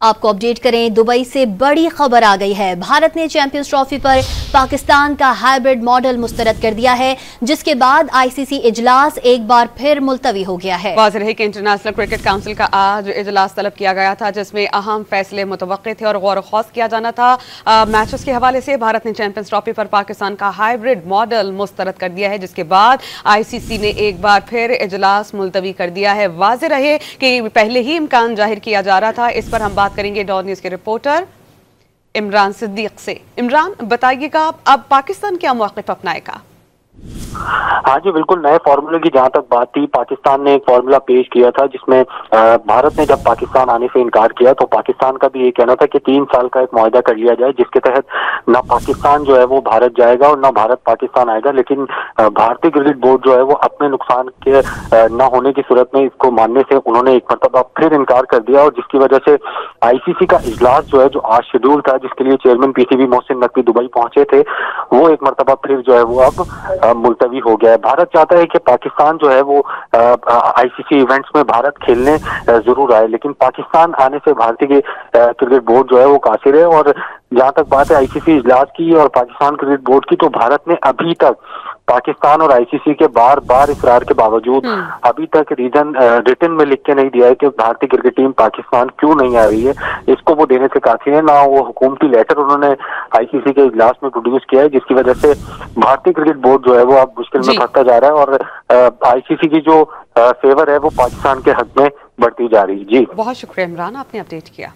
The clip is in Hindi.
आपको अपडेट करें, दुबई से बड़ी खबर आ गई है। भारत ने चैंपियंस ट्रॉफी पर पाकिस्तान का हाइब्रिड मॉडल मुस्तरद कर दिया है, जिसके बाद आईसीसी इजलास एक बार फिर मुलतवी हो गया है। वाज़ेह है कि इंटरनेशनल क्रिकेट काउंसिल का आज इजलास तलब किया गया था, जिसमें अहम फैसले मुतवक्किल थे और गौर खौस किया जाना था। मैचेस के हवाले से भारत ने चैंपियंस ट्रॉफी पर पाकिस्तान का हाइब्रिड मॉडल मुस्तरद कर दिया है, जिसके बाद आईसीसी ने एक बार फिर इजलास मुलतवी कर दिया है। वाज़ेह रहे कि पहले ही इम्कान जाहिर किया जा रहा था। इस पर हम बात करेंगे डॉन न्यूज़ के रिपोर्टर इमरान सिद्दीक से। इमरान, बताइएगा अब पाकिस्तान क्या मौक़िफ़ अपनाएगा? हाँ जी, बिल्कुल। नए फार्मूले की जहाँ तक बात थी, पाकिस्तान ने एक फार्मूला पेश किया था, जिसमें भारत ने जब पाकिस्तान आने से इनकार किया तो पाकिस्तान का भी ये कहना था कि 3 साल का एक मुआहदा कर लिया जाए, जिसके तहत ना पाकिस्तान जो है वो भारत जाएगा और ना भारत पाकिस्तान आएगा। लेकिन भारतीय क्रिकेट बोर्ड जो है वो अपने नुकसान के न होने की सूरत में इसको मानने से उन्होंने एक मरतबा फिर इनकार कर दिया, और जिसकी वजह से आईसीसी का इजलास जो है, जो आज शेड्यूल था, जिसके लिए chairman PCB Mohsin Naqvi Dubai पहुंचे थे, वो एक मरतबा फिर जो है वो अब मुलतवी हो गया है। भारत चाहता है कि पाकिस्तान जो है वो आईसीसी इवेंट्स में भारत खेलने जरूर आए, लेकिन पाकिस्तान आने से भारतीय क्रिकेट बोर्ड जो है वो कासिर है। और जहां तक बात है आईसीसी इजलास की और पाकिस्तान क्रिकेट बोर्ड की, तो भारत ने अभी तक पाकिस्तान और आईसीसी के बार बार इसरार के बावजूद अभी तक रीजन रिटन में लिख के नहीं दिया है कि भारतीय क्रिकेट टीम पाकिस्तान क्यों नहीं आ रही है। इसको वो देने से काफी है, ना वो हुकूमती लेटर उन्होंने आईसीसी के इजलास में प्रोड्यूस किया है, जिसकी वजह से भारतीय क्रिकेट बोर्ड जो है वो अब मुश्किल में फंसता जा रहा है और आईसीसी की जो फेवर है वो पाकिस्तान के हक में बढ़ती जा रही है। जी, बहुत शुक्रिया इमरान, आपने अपडेट किया।